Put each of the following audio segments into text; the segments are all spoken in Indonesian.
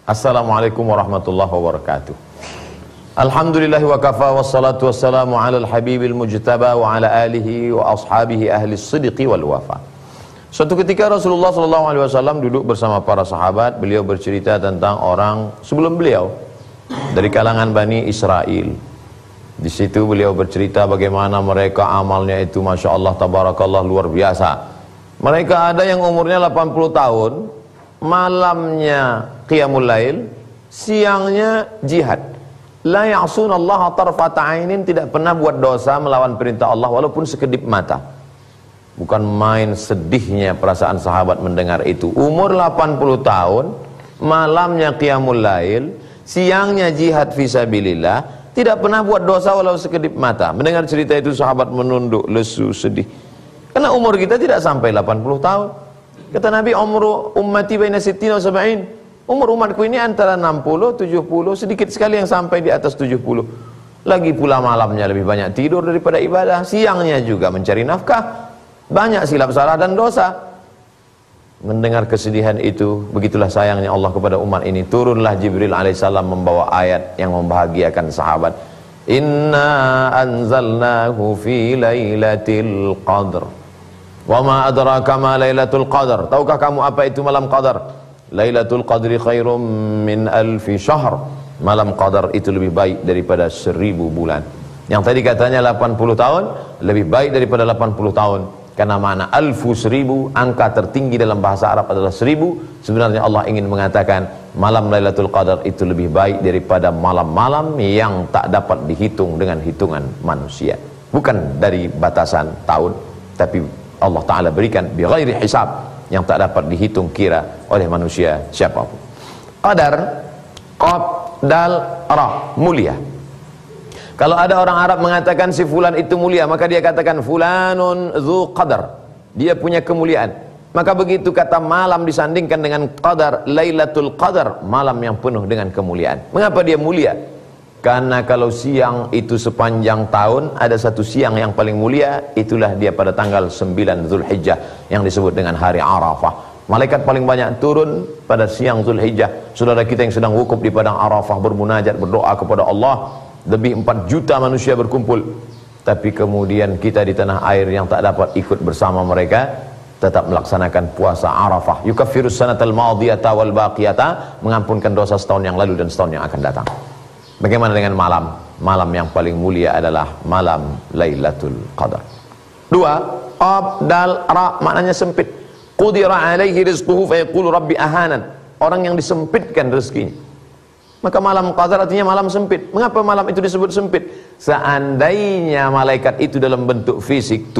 Assalamualaikum warahmatullahi wabarakatuh. Alhamdulillah wa kafa wassalatu wassalamu ala al-habibil mujtaba wa ala alihi wa ashabihi ahli sidqi wal wafa. Suatu ketika Rasulullah SAW duduk bersama para sahabat. Beliau bercerita tentang orang sebelum beliau dari kalangan Bani Israel. Di situ beliau bercerita bagaimana mereka amalnya itu Masya Allah tabarakallah luar biasa. Mereka ada yang umurnya 80 tahun, malamnya qiyamul lail, siangnya jihad. La ya'sunallaha tarfata ainin, tidak pernah buat dosa melawan perintah Allah walaupun sekedip mata. Bukan main sedihnya perasaan sahabat mendengar itu. Umur 80 tahun, malamnya qiyamul lail, siangnya jihad fisabilillah, tidak pernah buat dosa walau sekedip mata. Mendengar cerita itu sahabat menunduk, lesu, sedih. Karena umur kita tidak sampai 80 tahun. Kata Nabi, umru ummati baina sittin wa sab'in. Umur umatku ini antara 60, 70, sedikit sekali yang sampai di atas 70. Lagi pula malamnya lebih banyak tidur daripada ibadah, siangnya juga mencari nafkah. Banyak silap salah dan dosa. Mendengar kesedihan itu, begitulah sayangnya Allah kepada umat ini. Turunlah Jibril alaihissalam membawa ayat yang membahagiakan sahabat. Inna anzalnahu fi lailatul qadr. Wa ma adraka ma lailatul qadr. Tahukah kamu apa itu malam qadar? Lailatul qadri khairum min alfi syahr. Malam qadar itu lebih baik daripada 1000 bulan. Yang tadi katanya 80 tahun, lebih baik daripada 80 tahun. Karena makna alfu 1000, angka tertinggi dalam bahasa Arab adalah 1000. Sebenarnya Allah ingin mengatakan malam Lailatul Qadar itu lebih baik daripada malam-malam yang tak dapat dihitung dengan hitungan manusia. Bukan dari batasan tahun, tapi Allah Ta'ala berikan bi ghairi hisab, yang tak dapat dihitung kira oleh manusia siapapun. Qadar, qaf, dal, ra, mulia. Kalau ada orang Arab mengatakan si fulan itu mulia, maka dia katakan fulanun dzu qadar, dia punya kemuliaan. Maka begitu kata malam disandingkan dengan qadar, Lailatul Qadar, malam yang penuh dengan kemuliaan. Mengapa dia mulia? Karena kalau siang itu sepanjang tahun, ada satu siang yang paling mulia, itulah dia pada tanggal 9 Zulhijjah yang disebut dengan hari Arafah. Malaikat paling banyak turun pada siang Zulhijjah. Saudara kita yang sedang wukuf di padang Arafah bermunajat, berdoa kepada Allah, lebih 4 juta manusia berkumpul. Tapi kemudian kita di tanah air yang tak dapat ikut bersama mereka, tetap melaksanakan puasa Arafah. Yukaffirus sanatal madiyata wal baqiyata, mengampunkan dosa setahun yang lalu dan setahun yang akan datang. Bagaimana dengan malam? Malam yang paling mulia adalah malam Lailatul Qadar. 2. Qaf, dal, ra, maknanya sempit. Qudira alaihi rizquhu fa yaqulu rabbi ahanan. Orang yang disempitkan rezekinya. Maka malam Qadar artinya malam sempit. Mengapa malam itu disebut sempit? Seandainya malaikat itu dalam bentuk fisik,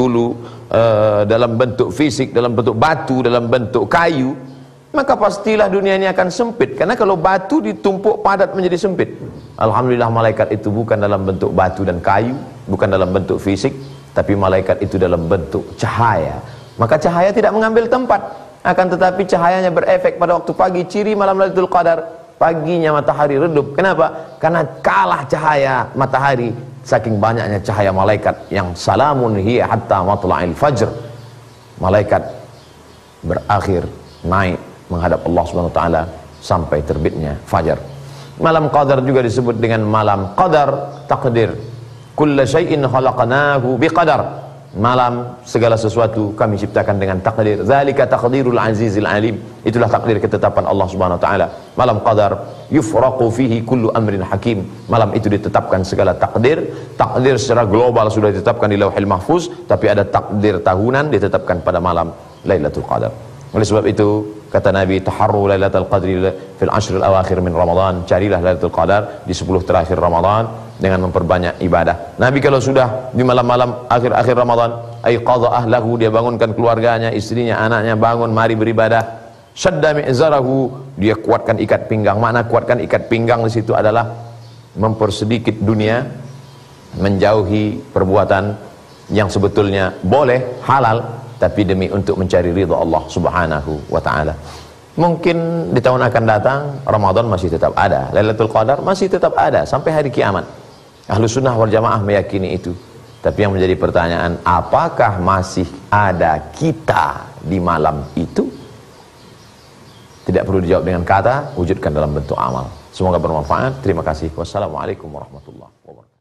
dalam bentuk fisik, dalam bentuk batu, dalam bentuk kayu, maka pastilah dunia ini akan sempit. Karena kalau batu ditumpuk padat menjadi sempit. Alhamdulillah malaikat itu bukan dalam bentuk batu dan kayu, bukan dalam bentuk fisik, tapi malaikat itu dalam bentuk cahaya. Maka cahaya tidak mengambil tempat, akan tetapi cahayanya berefek pada waktu pagi. Ciri malam Lailatul Qadar, paginya matahari redup. Kenapa? Karena kalah cahaya matahari saking banyaknya cahaya malaikat yang salamun hiya hatta matla'il fajr. Malaikat berakhir naik menghadap Allah Subhanahu wa taala sampai terbitnya fajar. Malam Qadar juga disebut dengan malam Qadar takdir. Kulla syai'in khalaqnahu biqadar. Malam segala sesuatu kami ciptakan dengan takdir. Zalika taqdirul azizil alim. Itulah takdir ketetapan Allah Subhanahu wa taala. Malam Qadar yufraqu fihi kullu amrin hakim. Malam itu ditetapkan segala takdir. Takdir secara global sudah ditetapkan di Lauhil Mahfuz, tapi ada takdir tahunan ditetapkan pada malam Lailatul Qadar. Oleh sebab itu kata Nabi, taharru Lailatul Qadri fil ashril awakhir min Ramadan. Carilah Lailatul Qadar di 10 terakhir Ramadan dengan memperbanyak ibadah. Nabi kalau sudah di malam-malam akhir-akhir Ramadan, ay qadha ahlahu, dia bangunkan keluarganya, istrinya, anaknya, bangun mari beribadah. Shadda mi'zarahu, dia kuatkan ikat pinggang. Makna kuatkan ikat pinggang di situ adalah mempersedikit dunia, menjauhi perbuatan yang sebetulnya boleh, halal, tapi demi untuk mencari ridha Allah Subhanahu wa taala. Mungkin di tahun akan datang Ramadan masih tetap ada, Lailatul Qadar masih tetap ada sampai hari kiamat. Ahlus Sunnah wal Jamaah meyakini itu. Tapi yang menjadi pertanyaan, apakah masih ada kita di malam itu? Tidak perlu dijawab dengan kata, wujudkan dalam bentuk amal. Semoga bermanfaat. Terima kasih. Wassalamualaikum warahmatullahi wabarakatuh.